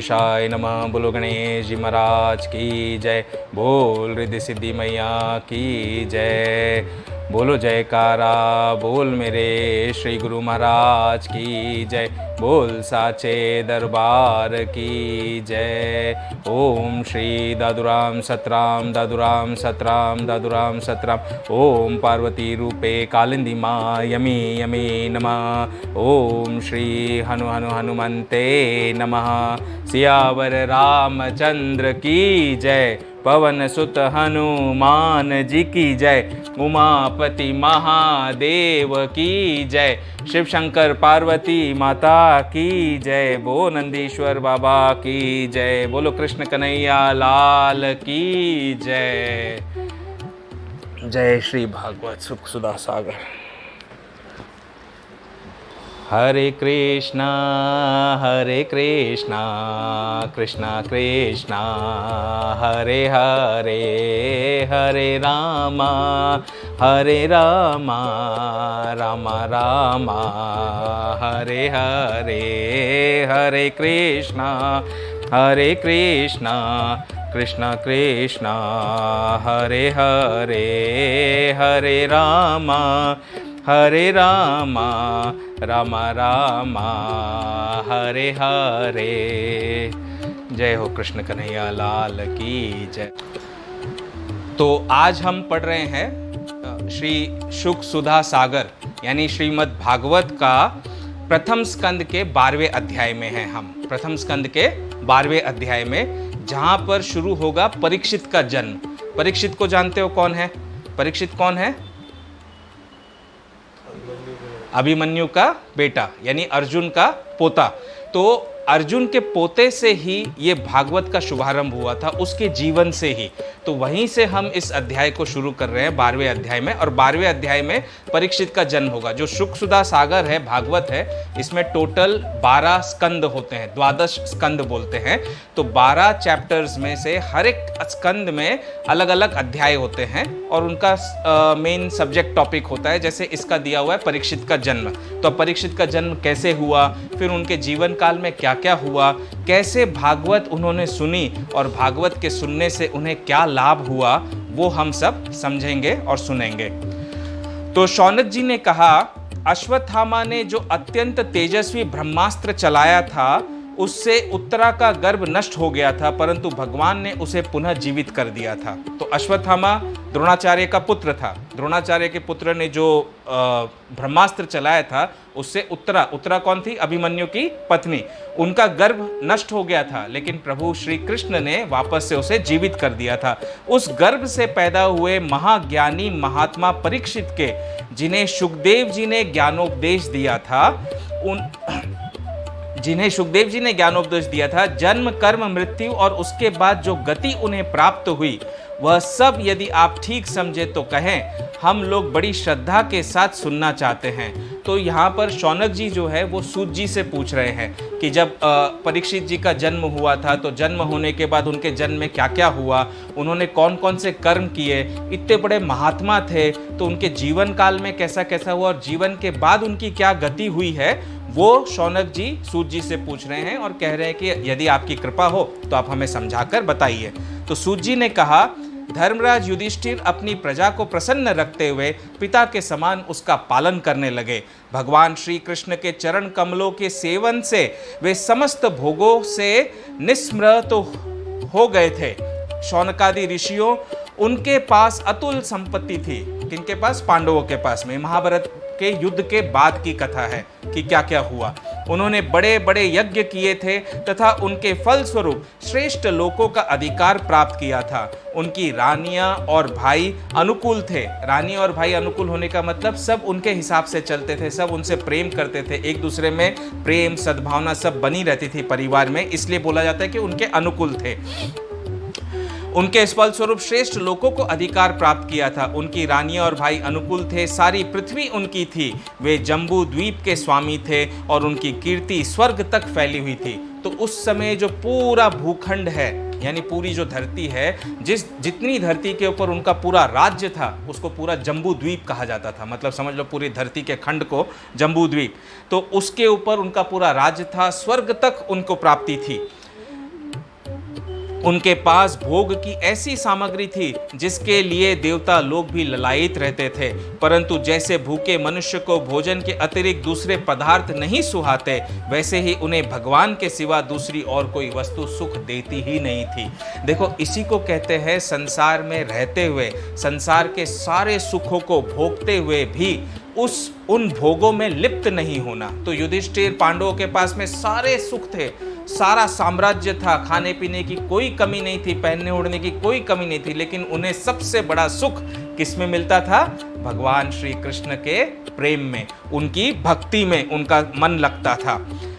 गणेशाय नमः। बोलो गणेश जी महाराज की जय। बोल रिद्धि सिद्धि मैया की जय। बोलो जयकारा बोल मेरे श्री गुरु महाराज की जय। बोल साचे दरबार की जय। ओम श्री दादुराम सतराम दादुराम सतराम दादुराम सतराम। ओम पार्वती रूपे कालिंदी माँ यमी यमी नमः। ओम श्री हनु हनु हनुमंते नमः। सियावर रामचंद्र की जय। पवन सुत हनुमान जी की जय। उमापति महादेव की जय। शिव शंकर पार्वती माता की जय। बो नंदीश्वर बाबा की जय। बोलो कृष्ण कन्हैया लाल की जय। जय श्री भागवत सुख सुधा सागर। हरे कृष्णा कृष्णा कृष्णा हरे हरे, हरे रामा रामा रामा हरे हरे। हरे कृष्णा कृष्णा कृष्णा हरे हरे, हरे रामा रामा रामा हरे हरे। जय हो कृष्ण कन्हैया लाल की जय। तो आज हम पढ़ रहे हैं श्री शुक सुधा सागर यानी श्रीमद् भागवत का प्रथम स्कंद के 12वें अध्याय में हैं हम। प्रथम स्कंद के 12वें अध्याय में जहां पर शुरू होगा परीक्षित का जन्म। परीक्षित को जानते हो कौन है? परीक्षित कौन है? अभिमन्यु का बेटा यानी अर्जुन का पोता। तो अर्जुन के पोते से ही ये भागवत का शुभारंभ हुआ था, उसके जीवन से ही। तो वहीं से हम इस अध्याय को शुरू कर रहे हैं 12वें अध्याय में। और 12वें अध्याय में परीक्षित का जन्म होगा। जो शुक सुधा सागर है, भागवत है, इसमें टोटल 12 स्कंद होते हैं, 12 स्कंद बोलते हैं। तो 12 चैप्टर्स में से हर एक स्कंद में अलग अलग अध्याय होते हैं और उनका मेन सब्जेक्ट टॉपिक होता है। जैसे इसका दिया हुआ है परीक्षित का जन्म। तो परीक्षित का जन्म कैसे हुआ, फिर उनके जीवन काल में क्या क्या हुआ, कैसे भागवत उन्होंने सुनी और भागवत के सुनने से उन्हें क्या लाभ हुआ, वो हम सब समझेंगे और सुनेंगे। तो शौनक जी ने कहा, अश्वत्थामा ने जो अत्यंत तेजस्वी ब्रह्मास्त्र चलाया था उससे उत्तरा का गर्भ नष्ट हो गया था, परंतु भगवान ने उसे पुनः जीवित कर दिया था। तो अश्वत्थामा द्रोणाचार्य का पुत्र था। द्रोणाचार्य के पुत्र ने जो ब्रह्मास्त्र चलाया था उससे उत्तरा कौन थी? अभिमन्यु की पत्नी। उनका गर्भ नष्ट हो गया था, लेकिन प्रभु श्री कृष्ण ने वापस से उसे जीवित कर दिया था। उस गर्भ से पैदा हुए महाज्ञानी महात्मा परीक्षित के, जिन्हें सुखदेव जी ने ज्ञानोपदेश दिया था, जन्म कर्म मृत्यु और उसके बाद जो गति उन्हें प्राप्त हुई, वह सब यदि आप ठीक समझे तो कहें, हम लोग बड़ी श्रद्धा के साथ सुनना चाहते हैं। तो यहाँ पर शौनक जी जो है वो सूत जी से पूछ रहे हैं कि जब परीक्षित जी का जन्म हुआ था तो जन्म होने के बाद उनके जन्म में क्या क्या हुआ, उन्होंने कौन कौन से कर्म किए, इतने बड़े महात्मा थे तो उनके जीवन काल में कैसा कैसा हुआ और जीवन के बाद उनकी क्या गति हुई है, वो शौनक जी सूत जी से पूछ रहे हैं और कह रहे हैं कि यदि आपकी कृपा हो तो आप हमें समझाकर बताइए। तो सूत जी ने कहा, धर्मराज युधिष्ठिर अपनी प्रजा को प्रसन्न रखते हुए पिता के समान उसका पालन करने लगे। भगवान श्री कृष्ण के चरण कमलों के सेवन से वे समस्त भोगों से निस्मृत तो हो गए थे। शौनकादि ऋषियों, उनके पास अतुल संपत्ति थी। किनके पास? पांडवों के पास में। महाभारत के युद्ध के बाद की कथा है कि क्या क्या हुआ। उन्होंने बड़े बड़े यज्ञ किए थे तथा उनके फल स्वरूप श्रेष्ठ लोकों का अधिकार प्राप्त किया था। उनकी रानियां और भाई अनुकूल थे। रानी और भाई अनुकूल होने का मतलब सब उनके हिसाब से चलते थे, सब उनसे प्रेम करते थे, एक दूसरे में प्रेम सद्भावना सब बनी रहती थी परिवार में, इसलिए बोला जाता है कि उनके अनुकूल थे। उनके फलस्वरूप श्रेष्ठ लोकों को अधिकार प्राप्त किया था। उनकी रानियां और भाई अनुकूल थे, सारी पृथ्वी उनकी थी। वे जम्बू द्वीप के स्वामी थे और उनकी कीर्ति स्वर्ग तक फैली हुई थी। तो उस समय जो पूरा भूखंड है, यानी पूरी जो धरती है, जितनी धरती के ऊपर उनका पूरा राज्य था, उसको पूरा जम्बू द्वीप कहा जाता था। मतलब समझ लो पूरी धरती के खंड को जम्बू द्वीप। तो उसके ऊपर उनका पूरा राज्य था, स्वर्ग तक उनको प्राप्ति थी। उनके पास भोग की ऐसी सामग्री थी जिसके लिए देवता लोग भी ललायित रहते थे, परंतु जैसे भूखे मनुष्य को भोजन के अतिरिक्त दूसरे पदार्थ नहीं सुहाते, वैसे ही उन्हें भगवान के सिवा दूसरी और कोई वस्तु सुख देती ही नहीं थी। देखो, इसी को कहते हैं संसार में रहते हुए, संसार के सारे सुखों को भोगते हुए भी उन भोगों में लिप्त नहीं होना। तो युधिष्ठिर, पांडवों के पास में सारे सुख थे, सारा साम्राज्य था, खाने पीने की कोई कमी नहीं थी, पहनने ओढ़ने की कोई कमी नहीं थी, लेकिन उन्हें सबसे बड़ा सुख किस में मिलता था? भगवान श्री कृष्ण के प्रेम में, उनकी भक्ति में उनका मन लगता था,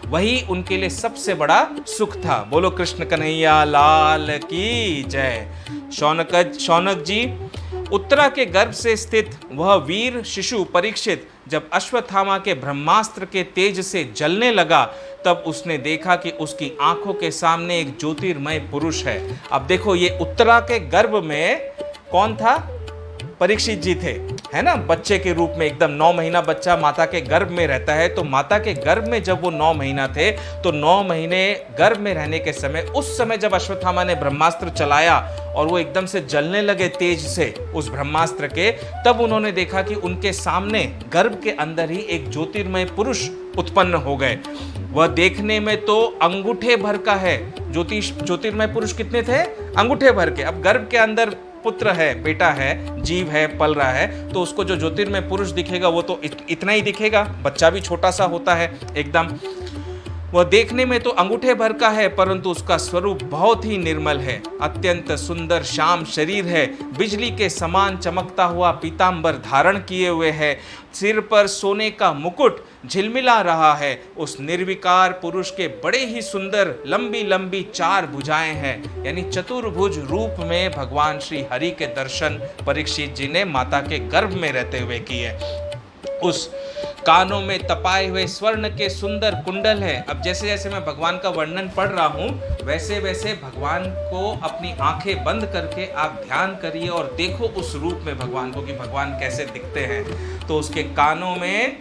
वही उनके लिए सबसे बड़ा सुख था। बोलो कृष्ण कन्हैया लाल की जय। शौनक जी, उत्तरा के गर्भ से स्थित वह वीर शिशु परीक्षित जब अश्वत्थामा के ब्रह्मास्त्र के तेज से जलने लगा, तब उसने देखा कि उसकी आंखों के सामने एक ज्योतिर्मय पुरुष है। अब देखो, ये उत्तरा के गर्भ में कौन था? परीक्षित जी थे, है ना, बच्चे के रूप में। एकदम 9 महीना बच्चा माता के गर्भ में रहता है, तो माता के गर्भ में जब वो 9 महीना थे, तो 9 महीने गर्भ में रहने के समय, उस समय जब अश्वत्थामा ने ब्रह्मास्त्र चलाया और वो एकदम से जलने लगे तेज से उस ब्रह्मास्त्र के, तब उन्होंने देखा कि उनके सामने गर्भ के अंदर ही एक ज्योतिर्मय पुरुष उत्पन्न हो गए। वह देखने में तो अंगूठे भर का है। ज्योतिर्मय पुरुष कितने थे? अंगूठे भर के। अब गर्भ के अंदर पुत्र है, बेटा है, जीव है, पल रहा है, तो उसको जो ज्योतिर्मय पुरुष दिखेगा वो तो इतना ही दिखेगा, बच्चा भी छोटा सा होता है एकदम। वह देखने में तो अंगूठे भर का है, परंतु उसका स्वरूप बहुत ही निर्मल है। अत्यंत सुंदर श्याम शरीर है, बिजली के समान चमकता हुआ पीतांबर धारण किए हुए है, सिर पर सोने का मुकुट झिलमिला रहा है। उस निर्विकार पुरुष के बड़े ही सुंदर लंबी लंबी 4 भुजाएं हैं, यानी चतुर्भुज रूप में भगवान श्री हरि के दर्शन परीक्षित जी ने माता के गर्भ में रहते हुए किए। उस कानों में तपाए हुए स्वर्ण के सुंदर कुंडल है। अब जैसे जैसे मैं भगवान का वर्णन पढ़ रहा हूँ, वैसे वैसे भगवान को अपनी आंखें बंद करके आप ध्यान करिए और देखो उस रूप में भगवान को, कि भगवान कैसे दिखते हैं। तो उसके कानों में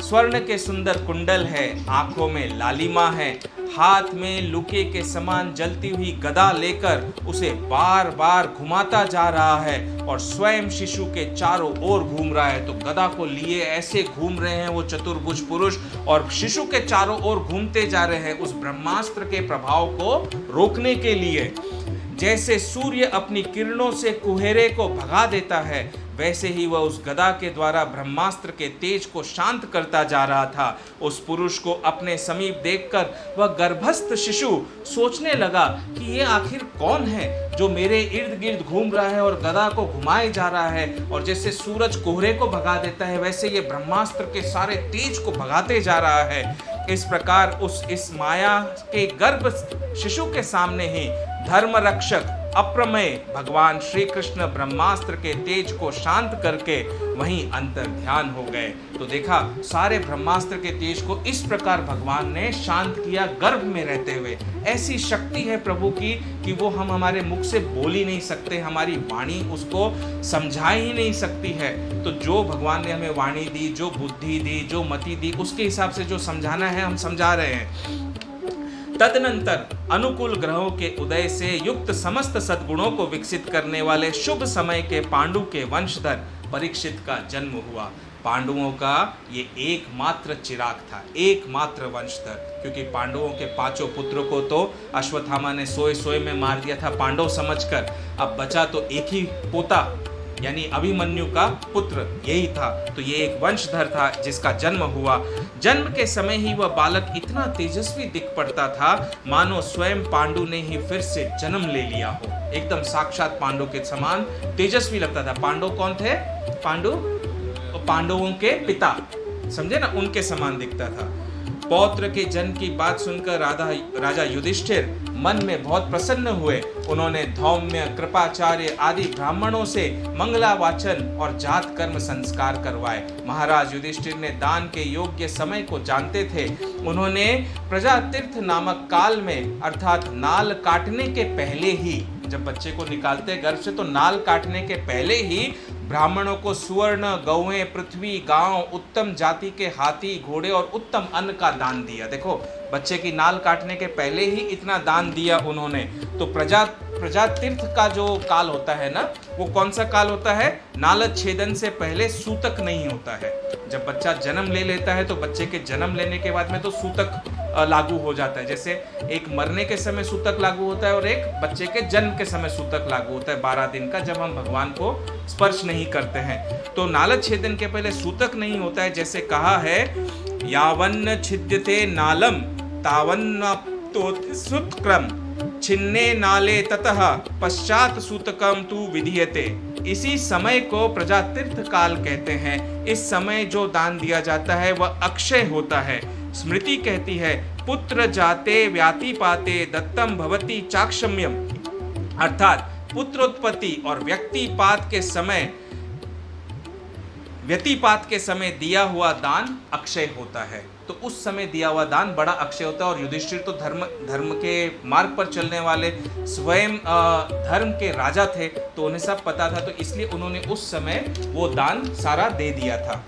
स्वर्ण के सुंदर कुंडल है, आंखों में लालिमा है, हाथ में लुके के समान जलती हुई गदा लेकर उसे बार बार घुमाता जा रहा है और स्वयं शिशु के चारों ओर घूम रहा है। तो गदा को लिए ऐसे घूम रहे हैं वो चतुर्भुज पुरुष, और शिशु के चारों ओर घूमते जा रहे हैं उस ब्रह्मास्त्र के प्रभाव को रोकने के लिए। जैसे सूर्य अपनी किरणों से कुहेरे को भगा देता है, वैसे ही वह उस गदा के द्वारा ब्रह्मास्त्र के तेज को शांत करता जा रहा था। उस पुरुष को अपने समीप देखकर वह गर्भस्थ शिशु सोचने लगा कि ये आखिर कौन है जो मेरे इर्द गिर्द घूम रहा है और गदा को घुमाए जा रहा है, और जैसे सूरज कोहरे को भगा देता है वैसे ये ब्रह्मास्त्र के सारे तेज को भगाते जा रहा है। इस प्रकार इस माया के गर्भ शिशु के सामने ही धर्म रक्षक अप्रमेय भगवान श्री कृष्ण ब्रह्मास्त्र के तेज को शांत करके वहीं अंतर ध्यान हो गए। तो देखा, सारे ब्रह्मास्त्र के तेज को इस प्रकार भगवान ने शांत किया गर्भ में रहते हुए। ऐसी शक्ति है प्रभु की कि वो हम हमारे मुख से बोल ही नहीं सकते, हमारी वाणी उसको समझा ही नहीं सकती है। तो जो भगवान ने हमें वाणी दी, जो बुद्धि दी, जो मति दी, उसके हिसाब से जो समझाना है हम समझा रहे हैं। तदनंतर अनुकूल ग्रहों के उदय से युक्त समस्त सद्गुणों को विकसित करने वाले शुभ समय के पांडु के वंशधर परीक्षित का जन्म हुआ। पांडवों का ये एकमात्र चिराग था, एकमात्र वंशधर, क्योंकि पांडवों के 5 पुत्रों को तो अश्वत्थामा ने सोए सोए में मार दिया था पांडव समझकर। अब बचा तो एक ही पोता, यानी अभिमन्यु का पुत्र यही था। तो ये एक वंशधर था जिसका जन्म हुआ। जन्म के समय ही वह बालक इतना तेजस्वी दिख पड़ता था मानो स्वयं पांडु ने ही फिर से जन्म ले लिया हो। एकदम साक्षात पांडु के समान तेजस्वी लगता था। पांडव कौन थे? पांडवों के पिता, समझे ना, उनके समान दिखता था। पौत्र के जन्म की बात सुनकर राजा युधिष्ठिर मन में बहुत प्रसन्न हुए। उन्होंने धौम्य, कृपाचार्य आदि ब्राह्मणों से मंगलावाचन और जात कर्म संस्कार करवाए। महाराज युधिष्ठिर ने दान के योग्य समय को जानते थे। उन्होंने प्रजातीर्थ नामक काल में, अर्थात नाल काटने के पहले ही, जब बच्चे को निकालते गर्भ से, तो नाल काटने के पहले ही ब्राह्मणों को सुवर्ण, गौएं, पृथ्वी, गांव, उत्तम जाति के हाथी, घोड़े और उत्तम अन्न का दान दिया। देखो, बच्चे की नाल काटने के पहले ही इतना दान दिया उन्होंने। तो प्रजा तीर्थ का जो काल होता है ना, वो कौन सा काल होता है? नालद छेदन से पहले सूतक नहीं होता है। जब बच्चा जन्म ले लेता है तो बच्चे के जन्म लेने के बाद में तो सूतक लागू हो जाता है। जैसे एक मरने के समय सूतक लागू होता है और एक बच्चे के जन्म के समय सूतक लागू होता है 12 दिन का, जब हम भगवान को स्पर्श नहीं करते हैं। तो नालद छेदन के पहले सूतक नहीं होता है। जैसे कहा है, यावन्न छिद्यते नालम तावन्न सुतक्रम छिन्ने नाले ततः पश्चात सूतकम तु विधीयते। इसी समय को प्रजातीर्थ काल कहते हैं। इस समय जो दान दिया जाता है वह अक्षय होता है। स्मृति कहती है, पुत्र जाते व्याति पाते दत्तम भवति चाक्षम्यम, अर्थात पुत्रोत्पत्ति और व्यक्तिपात के समय दिया हुआ दान अक्षय होता है। तो उस समय दिया हुआ दान बड़ा अक्षय होता है। और युधिष्ठिर तो धर्म के मार्ग पर चलने वाले स्वयं धर्म के राजा थे, तो उन्हें सब पता था, तो इसलिए उन्होंने उस समय वो दान सारा दे दिया था।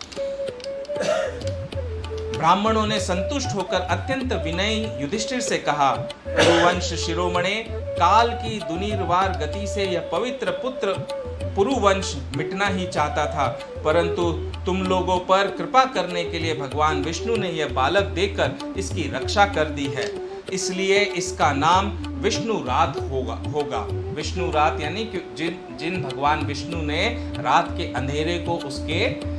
ब्राह्मणों ने संतुष्ट होकर अत्यंत विनय युधिष्ठिर से कहा, पुरुवंश शिरोमणे, काल की दुनिर्वार गति से यह पवित्र पुत्र पुरुवंश मिटना ही चाहता था, परंतु तुम लोगों पर कृपा करने के लिए भगवान विष्णु ने यह बालक देकर इसकी रक्षा कर दी है, इसलिए इसका नाम विष्णु रात होगा। विष्णु रात यानी कि जिन भगवान विष्णु ने रात के अंधेरे को उसके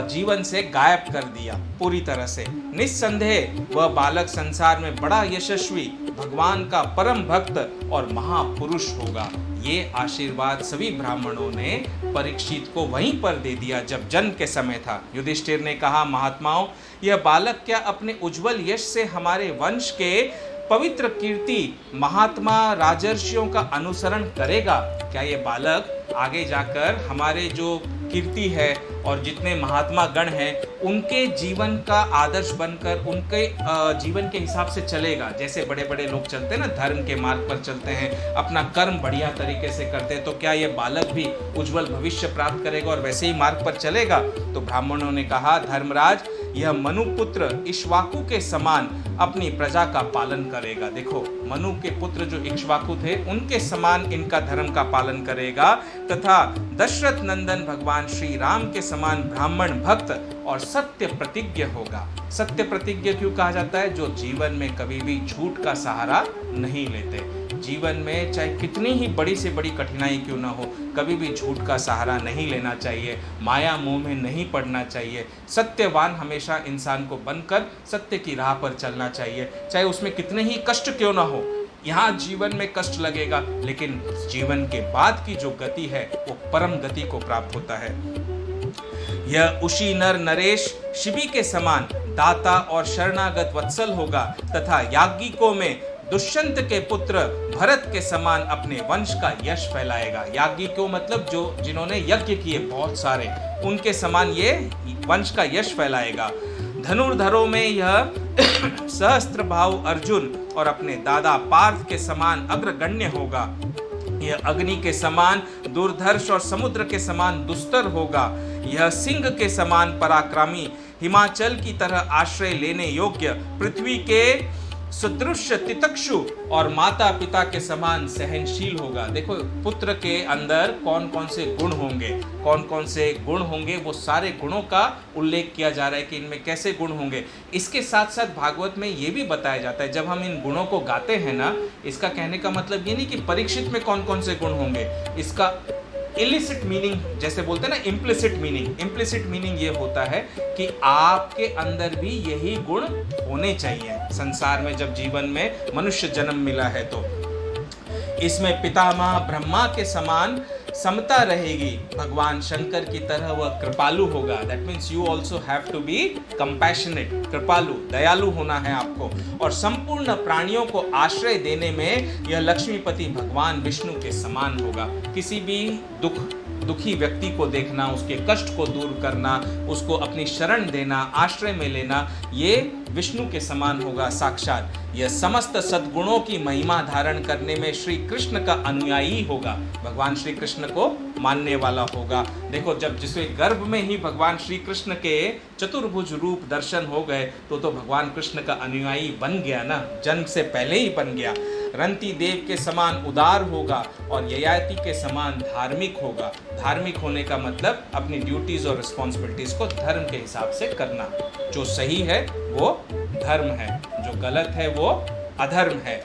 जीवन से गायब कर दिया पूरी तरह से। निस्संदेह वह बालक संसार में बड़ा यशस्वी, भगवान का परम भक्त और महापुरुष होगा। ये आशीर्वाद सभी ब्राह्मणों ने परीक्षित को वहीं पर दे दिया जब जन्म के समय था। युधिष्ठिर ने कहा, महात्माओं, यह बालक क्या अपने उज्जवल यश से हमारे वंश के पवित्र कीर्ति महात्मा राजर्षियों का अनुसरण करेगा? क्या ये बालक आगे जाकर हमारे जो कीर्ति है और जितने महात्मा गण हैं उनके जीवन का आदर्श बनकर उनके जीवन के हिसाब से चलेगा? जैसे बड़े बड़े लोग चलते हैं ना, धर्म के मार्ग पर चलते हैं, अपना कर्म बढ़िया तरीके से करते हैं, तो क्या ये बालक भी उज्जवल भविष्य प्राप्त करेगा और वैसे ही मार्ग पर चलेगा? तो ब्राह्मणों ने कहा, धर्मराज, यह मनुपुत्र इक्ष्वाकु के समान अपनी प्रजा का पालन करेगा। देखो, मनु के पुत्र जो इक्ष्वाकु थे उनके समान इनका धर्म का पालन करेगा, तथा दशरथ नंदन भगवान श्री राम के समान ब्राह्मण भक्त और सत्य प्रतिज्ञ होगा। सत्य प्रतिज्ञ क्यों कहा जाता है? जो जीवन में कभी भी झूठ का सहारा नहीं लेते। जीवन में चाहे कितनी ही बड़ी से बड़ी कठिनाई क्यों ना हो, कभी भी झूठ का सहारा नहीं लेना चाहिए, माया मोह में नहीं पड़ना चाहिए। सत्यवान हमेशा इंसान को बनकर सत्य की राह पर चलना चाहिए, चाहे उसमें कितने ही कष्ट क्यों ना हो। यहाँ जीवन में कष्ट लगेगा, लेकिन जीवन के बाद की जो गति है वो परम गति को प्राप्त होता है। यह उशी नर नरेश शिबी के समान दाता और शरणागत वत्सल होगा, तथा याज्ञिकों में दुष्यंत के पुत्र भरत के समान अपने वंश का यश फैलाएगा। याज्ञिकों मतलब जो जिन्होंने यज्ञ किए बहुत सारे, उनके समान ये वंश का यश फैलाएगा। धनुर्धरों में यह सहस्त्र भाव अर्जुन और अपने दादा पार्थ के समान अग्रगण्य होगा। यह अग्नि के समान दुर्धर्ष और समुद्र के समान दुस्तर होगा। यह सिंह के समान पराक्रमी, हिमाचल की तरह आश्रय लेने योग्य, पृथ्वी के सदृश तितक्षु और माता पिता के समान सहनशील होगा। देखो, पुत्र के अंदर कौन कौन से गुण होंगे, वो सारे गुणों का उल्लेख किया जा रहा है कि इनमें कैसे गुण होंगे। इसके साथ साथ भागवत में ये भी बताया जाता है, जब हम इन गुणों को गाते हैं ना, इसका कहने का मतलब ये नहीं कि परीक्षित में कौन कौन से गुण होंगे। इसका इलिसिट मीनिंग, जैसे बोलते हैं ना, इम्प्लिसिट मीनिंग ये होता है कि आपके अंदर भी यही गुण होने चाहिए। संसार में जब जीवन में मनुष्य जन्म मिला है तो इसमें पितामह ब्रह्मा के समान समता रहेगी। भगवान शंकर की तरह वह कृपालु होगा। That means you also have to be compassionate, कृपालु, दयालु होना है आपको। और संपूर्ण प्राणियों को आश्रय देने में यह लक्ष्मीपति भगवान विष्णु के समान होगा। किसी भी दुखी व्यक्ति को देखना, उसके कष्ट को दूर करना, उसको अपनी शरण देना, आश्रय में लेना, ये विष्णु के समान होगा साक्षात। यह समस्त सद्गुणों की महिमा धारण करने में श्री कृष्ण का अनुयायी होगा, भगवान श्री कृष्ण को मानने वाला होगा। देखो, जब जिसके गर्भ में ही भगवान श्री कृष्ण के चतुर्भुज रूप दर्शन हो गए तो भगवान कृष्ण का अनुयायी बन गया ना, जन्म से पहले ही बन गया। रंती देव के समान उदार होगा और ययाति के समान धार्मिक होगा। धार्मिक होने का मतलब अपनी ड्यूटीज और रिस्पॉन्सिबिलिटीज को धर्म के हिसाब से करना। जो सही है वो धर्म है, जो गलत है वो अधर्म है।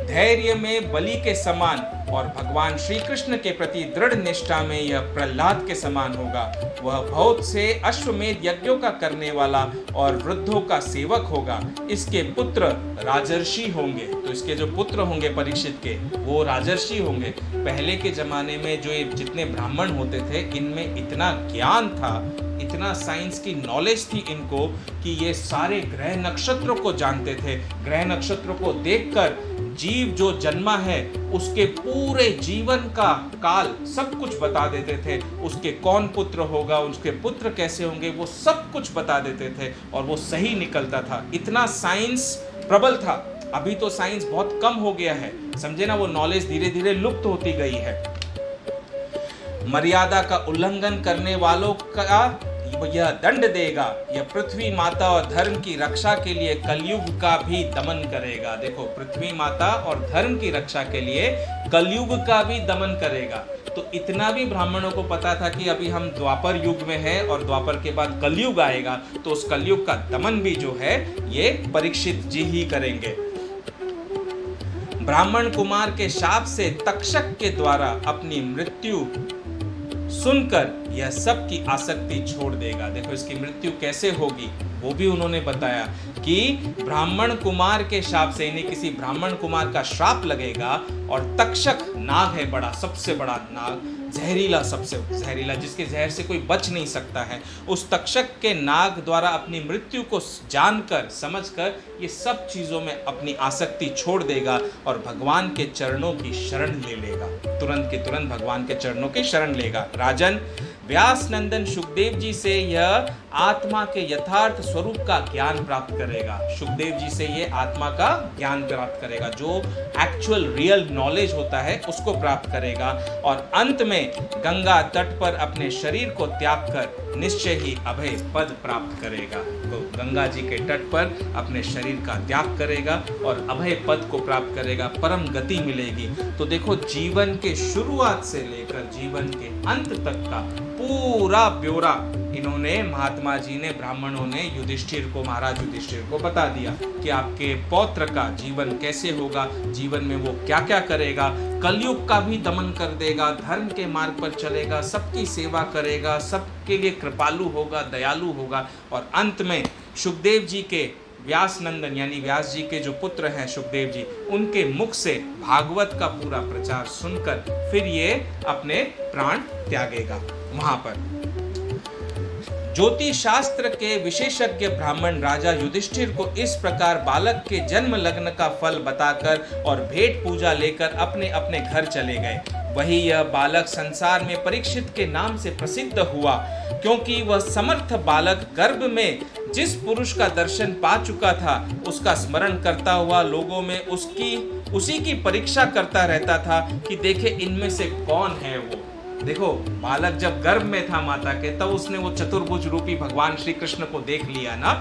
धैर्य में बलि के समान और भगवान श्री कृष्ण के प्रति दृढ़ निष्ठा में यह प्रहलाद के समान होगा। वह बहुत से अश्वमेध यज्ञों का करने वाला और वृद्धों का सेवक होगा। इसके पुत्र राजर्षि होंगे, तो इसके जो पुत्र होंगे परीक्षित के वो राजर्षि होंगे। पहले के जमाने में जो जितने ब्राह्मण होते थे इनमें इतना ज्ञान था, इतना साइंस की नॉलेज थी इनको कि ये सारे ग्रह नक्षत्रों को जानते थे। ग्रह नक्षत्रों को देखकर जीव जो जन्मा है उसके पूरे जीवन का काल सब कुछ बता देते थे। उसके कौन पुत्र होगा, उसके पुत्र कैसे होंगे, वो सब कुछ बता देते थे और वो सही निकलता था। इतना साइंस प्रबल था। अभी तो साइंस बहुत कम हो गया है, समझे ना, वो नॉलेज धीरे धीरे लुप्त होती गई है। मर्यादा का उल्लंघन करने वालों का यह दंड देगा। यह पृथ्वी माता और धर्म की रक्षा के लिए कलयुग का भी दमन करेगा। देखो, पृथ्वी माता और धर्म की रक्षा के लिए कलयुग का भी दमन करेगा। तो इतना भी ब्राह्मणों को पता था कि अभी हम द्वापर युग में हैं और द्वापर के बाद कलयुग आएगा, तो उस कलयुग का दमन भी जो है ये परीक्षित जी ही करेंगे। ब्राह्मण कुमार के शाप से तक्षक के द्वारा अपनी मृत्यु सुनकर यह सब की आसक्ति छोड़ देगा। देखो, इसकी मृत्यु कैसे होगी वो भी उन्होंने बताया कि ब्राह्मण कुमार के शाप से, इन्हें किसी ब्राह्मण कुमार का श्राप लगेगा और तक्षक नाग है बड़ा, सबसे बड़ा नाग, जहरीला, सबसे जहरीला, जिसके जहर से कोई बच नहीं सकता है। उस तक्षक के नाग द्वारा अपनी मृत्यु को जानकर समझकर ये सब चीज़ों में अपनी आसक्ति छोड़ देगा और भगवान के चरणों की शरण ले लेगा। तुरंत के तुरंत भगवान के चरणों की शरण लेगा। राजन, व्यास नंदन सुखदेव जी से यह आत्मा के यथार्थ स्वरूप का ज्ञान प्राप्त करेगा। सुखदेव जी से ये आत्मा का ज्ञान प्राप्त करेगा, जो एक्चुअल रियल नॉलेज होता है उसको प्राप्त करेगा और अंत में गंगा तट पर अपने शरीर को त्याग कर निश्चय ही अभय पद प्राप्त करेगा। तो गंगा जी के तट पर अपने शरीर का त्याग करेगा और अभय पद को प्राप्त करेगा, परम गति मिलेगी। तो देखो, जीवन के शुरुआत से लेकर जीवन के अंत तक का पूरा ब्यौरा इन्होंने, महात्मा जी ने, ब्राह्मणों ने युधिष्ठिर को, महाराज युधिष्ठिर को बता दिया कि आपके पौत्र का जीवन कैसे होगा, जीवन में वो क्या क्या करेगा, कलयुग का भी दमन कर देगा, धर्म के मार्ग पर चलेगा, सबकी सेवा करेगा, सबके लिए कृपालु होगा, दयालु होगा और अंत में सुखदेव जी के व्यास नंदन यानी व्यास जी के जो पुत्र हैं सुखदेव जी, उनके मुख से भागवत का पूरा प्रचार सुनकर फिर ये अपने प्राण त्यागेगा वहां पर। ज्योतिष शास्त्र के विशेषज्ञ ब्राह्मण राजा युधिष्ठिर को इस प्रकार बालक के जन्म लग्न का फल बताकर और भेंट पूजा लेकर अपने अपने घर चले गए। वही यह बालक संसार में परीक्षित के नाम से प्रसिद्ध हुआ, क्योंकि वह समर्थ बालक गर्भ में जिस पुरुष का दर्शन पा चुका था उसका स्मरण करता हुआ लोगों में उसी की परीक्षा करता रहता था कि देखे इनमें से कौन है वो। देखो, बालक जब गर्भ में था माता के, तब उसने वो चतुर्भुज रूपी भगवान श्री कृष्ण को देख लिया ना।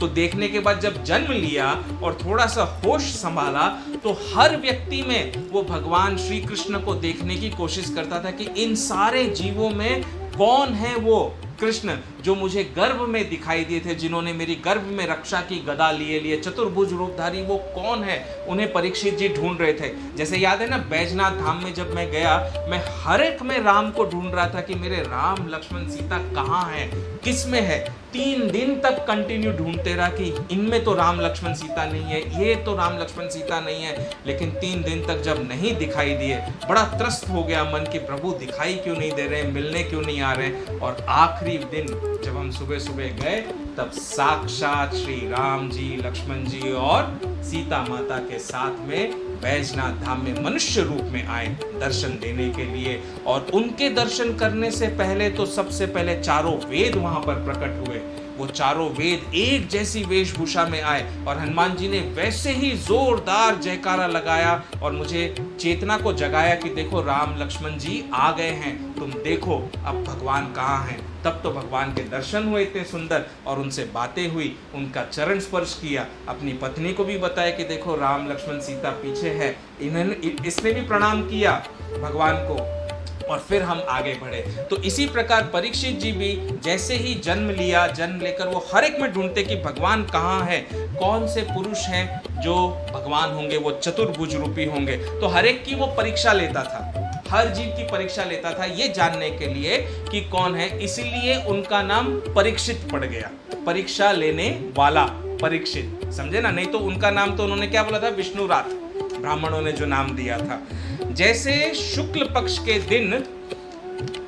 तो देखने के बाद जब जन्म लिया और थोड़ा सा होश संभाला तो हर व्यक्ति में वो भगवान श्री कृष्ण को देखने की कोशिश करता था कि इन सारे जीवों में कौन है वो कृष्ण जो मुझे गर्भ में दिखाई दिए थे, जिन्होंने मेरी गर्भ में रक्षा की गदा लिए चतुर्भुज रूपधारी, वो कौन है, उन्हें परीक्षित जी ढूंढ रहे थे। जैसे याद है ना, बैजनाथ धाम में जब मैं गया, मैं हर एक में राम को ढूंढ रहा था कि मेरे राम लक्ष्मण सीता कहाँ हैं, किस में है। 3 दिन तक कंटिन्यू ढूंढते रहा कि इनमें तो राम लक्ष्मण सीता नहीं है, ये तो राम लक्ष्मण सीता नहीं है। लेकिन 3 दिन तक जब नहीं दिखाई दिए, बड़ा त्रस्त हो गया मन कि प्रभु दिखाई क्यों नहीं दे रहे, मिलने क्यों नहीं आ रहे। और आखिरी दिन जब हम सुबह सुबह गए, तब साक्षात श्री राम जी, लक्ष्मण जी और सीता माता के साथ में बैजनाथ धाम में मनुष्य रूप में आए दर्शन देने के लिए। और उनके दर्शन करने से पहले तो सबसे पहले चारों वेद वहां पर प्रकट हुए वो चारों वेद एक जैसी वेशभूषा में आए और हनुमान जी ने वैसे ही जोरदार जयकारा लगाया और मुझे चेतना को जगाया कि देखो राम लक्ष्मण जी आ गए हैं, तुम देखो अब भगवान कहाँ हैं। तब तो भगवान के दर्शन हुए इतने सुंदर और उनसे बातें हुई, उनका चरण स्पर्श किया, अपनी पत्नी को भी बताया कि देखो राम लक्ष्मण सीता पीछे है, इसने भी प्रणाम किया भगवान को और फिर हम आगे बढ़े। तो इसी प्रकार परीक्षित जी भी जैसे ही जन्म लिया, जन्म लेकर वो हर एक में ढूंढते कि भगवान कहाँ है, कौन से पुरुष हैं जो भगवान होंगे, वो चतुर्भुज रूपी होंगे। तो हर एक की वो परीक्षा लेता था, हर जीव की परीक्षा लेता था ये जानने के लिए कि कौन है, इसीलिए उनका नाम परीक्षित पड़ गया, परीक्षा लेने वाला परीक्षित, समझे ना। नहीं तो उनका नाम तो उन्होंने क्या बोला था, विष्णुरात, ब्राह्मणों ने जो नाम दिया था। जैसे शुक्ल पक्ष के दिन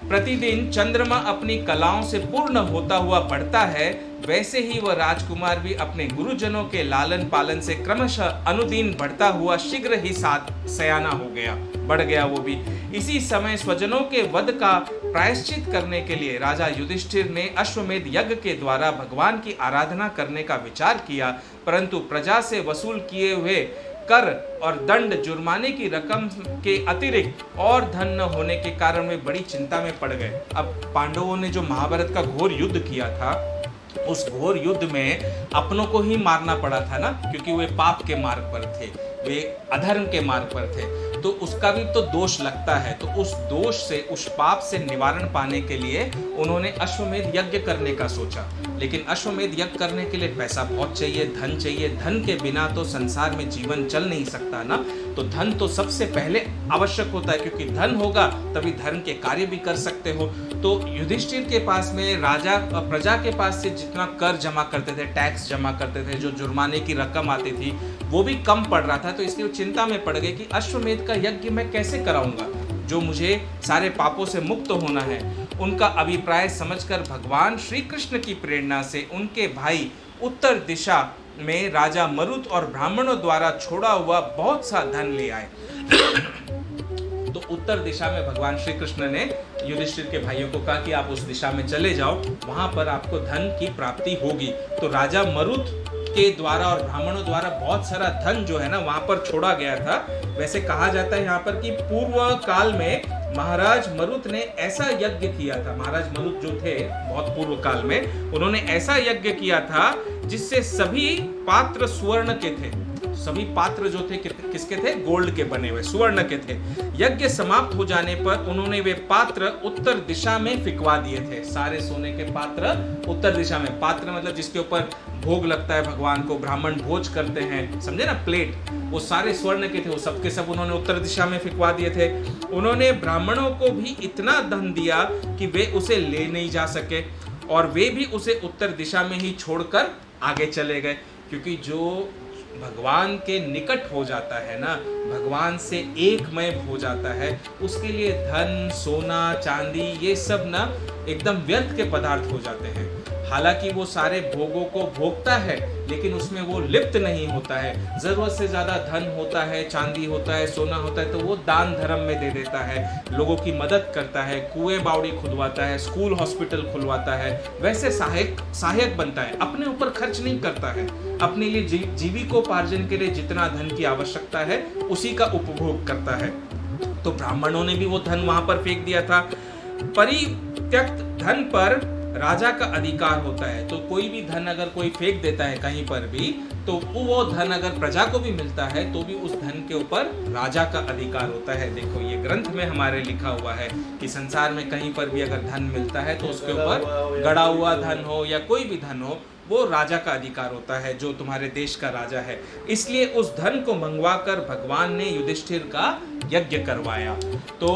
प्रतिदिन चंद्रमा अपनी कलाओं से पूर्ण होता हुआ बढ़ता है, वैसे ही वह राजकुमार भी अपने गुरुजनों के लालन पालन से क्रमशः अनुदिन बढ़ता हुआ शीघ्र ही सयाना हो गया, बढ़ गया वो भी। इसी समय स्वजनों के वध का प्रायश्चित करने के लिए राजा युधिष्ठिर ने अश्वमेध यज्ञ के द्वारा भगवान की आराधना करने का विचार किया, परंतु प्रजा से वसूल किए हुए कर और दंड जुर्माने की रकम के अतिरिक्त और धन न होने के कारण वे बड़ी चिंता में पड़ गए। अब पांडवों ने जो महाभारत का घोर युद्ध किया था, उस घोर युद्ध में अपनों को ही मारना पड़ा था ना, क्योंकि वे पाप के मार्ग पर थे, वे अधर्म के मार्ग पर थे, तो उसका भी तो दोष लगता है। तो उस दोष से, उस पाप से निवारण पाने के लिए उन्होंने अश्वमेध यज्ञ करने का सोचा। लेकिन अश्वमेध यज्ञ करने के लिए पैसा बहुत चाहिए, धन चाहिए, धन के बिना तो संसार में जीवन चल नहीं सकता ना। तो धन तो सबसे पहले आवश्यक होता है, क्योंकि धन होगा तभी धर्म के कार्य भी कर सकते हो। तो युधिष्ठिर के पास में राजा प्रजा के पास से जितना कर जमा करते थे, टैक्स जमा करते थे, जो जुर्माने की रकम आती थी, वो भी कम पड़ रहा था। तो इसलिए वो चिंता में पड़ गए कि अश्वमेध का यज्ञ मैं कैसे कराऊंगा, जो मुझे सारे पापों से मुक्त होना है। उनका अभिप्राय समझकर भगवान श्री कृष्ण की प्रेरणा से उनके भाई उत्तर दिशा में राजा मरुत और ब्राह्मणों द्वारा छोड़ा हुआ बहुत सा धन ले आए। तो उत्तर दिशा में भगवान श्री कृष्ण ने युधिष्ठिर के भाइयों को कहा कि आप उस दिशा में चले जाओ, वहां पर आपको धन की प्राप्ति होगी। तो राजा मरुत के द्वारा और ब्राह्मणों द्वारा बहुत सारा धन जो है ना वहां पर छोड़ा गया था। वैसे कहा जाता है यहाँ पर कि पूर्व काल में महाराज मरुत ने ऐसा यज्ञ किया था। महाराज मरुत जो थे बहुत पूर्व काल में, उन्होंने ऐसा यज्ञ किया था जिससे सभी पात्र स्वर्ण के थे। सभी पात्र जो थे किसके थे? गोल्ड के बने हुए, स्वर्ण के थे। यज्ञ समाप्त हो जाने पर उन्होंने वे पात्र उत्तर दिशा में फिकवा दिए थे। सारे सोने के पात्र उत्तर दिशा में, पात्र मतलब जिसके ऊपर भोग लगता है भगवान को, ब्राह्मण भोज करते हैं, समझे ना, प्लेट, वो सारे स्वर्ण के थे, वो सबके सब उन्होंने उत्तर दिशा में फिकवा दिए थे। उन्होंने ब्राह्मणों को भी इतना धन दिया कि वे उसे ले नहीं जा सके और वे भी उसे उत्तर दिशा में ही छोड़कर आगे चले गए। क्योंकि जो भगवान के निकट हो जाता है ना, भगवान से एकमय हो जाता है, उसके लिए धन, सोना, चांदी ये सब ना एकदम व्यर्थ के पदार्थ हो जाते हैं। हालांकि वो सारे भोगों को भोगता है लेकिन उसमें वो लिप्त नहीं होता है। जरूरत से ज्यादा धन होता है, चांदी होता है, सोना होता है, तो वो दान धर्म में दे देता है, लोगों की मदद करता है, कुएं बावड़ी खुदवाता है, स्कूल हॉस्पिटल खुलवाता है, वैसे सहायक बनता है, अपने ऊपर खर्च नहीं करता है। अपने लिए जीविकोपार्जन के लिए जितना धन की आवश्यकता है उसी का उपभोग करता है। तो ब्राह्मणों ने भी वो धन वहां पर फेंक दिया था। परित्यक्त धन पर राजा का अधिकार होता है। तो कोई भी धन अगर कोई फेंक देता है कहीं पर भी, तो वो धन अगर प्रजा को भी मिलता है तो भी उस धन के ऊपर राजा का अधिकार होता है। देखो ये ग्रंथ में हमारे लिखा हुआ है कि संसार में कहीं पर भी अगर धन मिलता है तो उसके ऊपर गड़ा हुआ धन हो या कोई भी धन हो, वो राजा का अधिकार होता है, जो तुम्हारे देश का राजा है। इसलिए उस धन को मंगवाकर भगवान ने युधिष्ठिर का यज्ञ करवाया। तो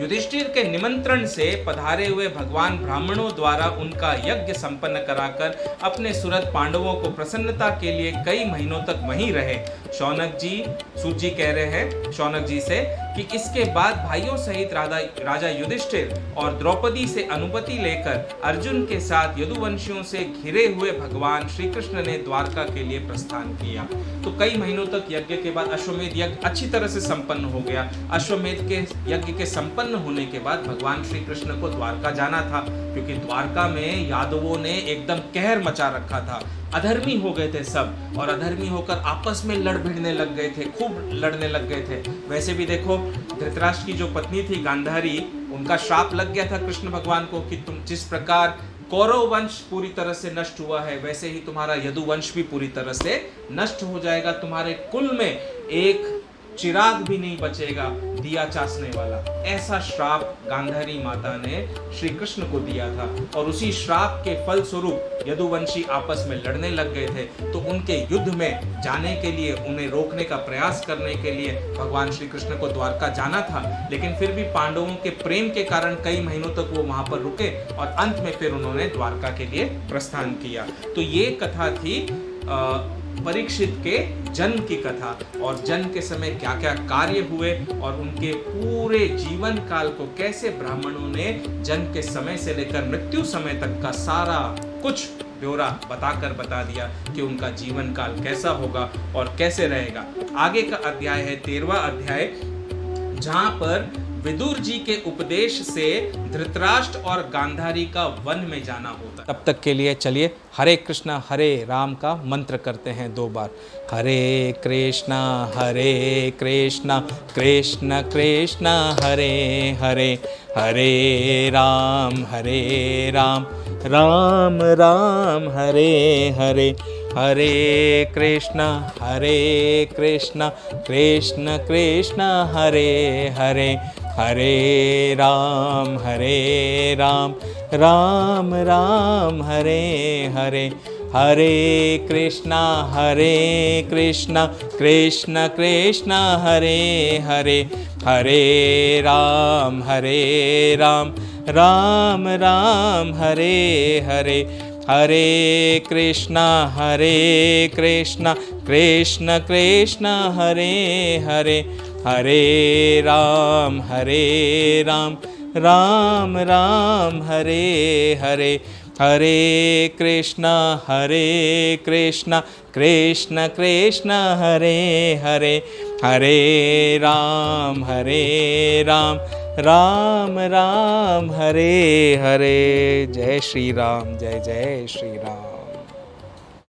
युधिष्ठिर के निमंत्रण से पधारे हुए भगवान ब्राह्मणों द्वारा उनका यज्ञ संपन्न कराकर अपने सुरत पांडवों को प्रसन्नता के लिए कई महीनों तक वहीं रहे। शौनक जी, सूत जी कह रहे हैं शौनक जी से कि इसके बाद भाइयों सहित राजा युधिष्ठिर और द्रौपदी से अनुमति लेकर अर्जुन के साथ यदुवंशियों से घिरे हुए भगवान श्री कृष्ण ने द्वारका के लिए प्रस्थान किया। तो कई महीनों तक यज्ञ के बाद अश्वमेध यज्ञ अच्छी तरह से संपन्न हो गया। अश्वमेध के यज्ञ के संपन्न संपन्न होने के बाद भगवान श्री कृष्ण को द्वारका जाना था, क्योंकि द्वारका में यादवों ने एकदम कहर मचा रखा था। अधर्मी हो गए थे सब, और अधर्मी होकर आपस में लड़ भिड़ने लग गए थे, खूब लड़ने लग गए थे। वैसे भी देखो, धृतराष्ट्र की जो पत्नी थी गांधारी, उनका श्राप लग गया था कृष्ण भगवान को कि तुम जिस प्रकार कौरव वंश पूरी तरह से नष्ट हुआ है, वैसे ही तुम्हारा यदुवंश भी पूरी तरह से नष्ट हो जाएगा। तुम्हारे कुल में एक चिराग भी नहीं बचेगा दिया चासने वाला। ऐसा श्राप गांधारी माता ने श्री कृष्ण को दिया था, और उसी श्राप के फल स्वरूप यदुवंशी आपस में लड़ने लग गए थे। तो उनके युद्ध में जाने के लिए, उन्हें रोकने का प्रयास करने के लिए भगवान श्री कृष्ण को द्वारका जाना था, लेकिन फिर भी पांडवों के प्रेम के कारण कई महीनों तक वो वहां पर रुके, और अंत में फिर उन्होंने द्वारका के लिए प्रस्थान किया। तो ये कथा थी परीक्षित के जन्म की कथा, और जन्म के समय क्या क्या कार्य हुए, और उनके पूरे जीवन काल को कैसे ब्राह्मणों ने जन्म के समय से लेकर मृत्यु समय तक का सारा कुछ ब्यौरा बता दिया कि उनका जीवन काल कैसा होगा और कैसे रहेगा। आगे का अध्याय है 13वां अध्याय, जहां पर विदुर जी के उपदेश से धृतराष्ट्र और गांधारी का वन में जाना होता है। तब तक के लिए चलिए हरे कृष्णा हरे राम का मंत्र करते हैं 2 बार। हरे कृष्णा कृष्ण कृष्ण हरे हरे, हरे राम राम राम हरे हरे, हरे कृष्णा कृष्ण कृष्ण हरे हरे, हरे राम राम राम हरे हरे, हरे कृष्णा कृष्ण कृष्ण हरे हरे, हरे राम राम राम हरे हरे, हरे कृष्णा कृष्ण कृष्ण हरे हरे, हरे राम राम राम हरे हरे, हरे कृष्णा कृष्ण कृष्ण हरे हरे, हरे राम राम राम हरे हरे। जय श्री राम, जय जय श्री राम।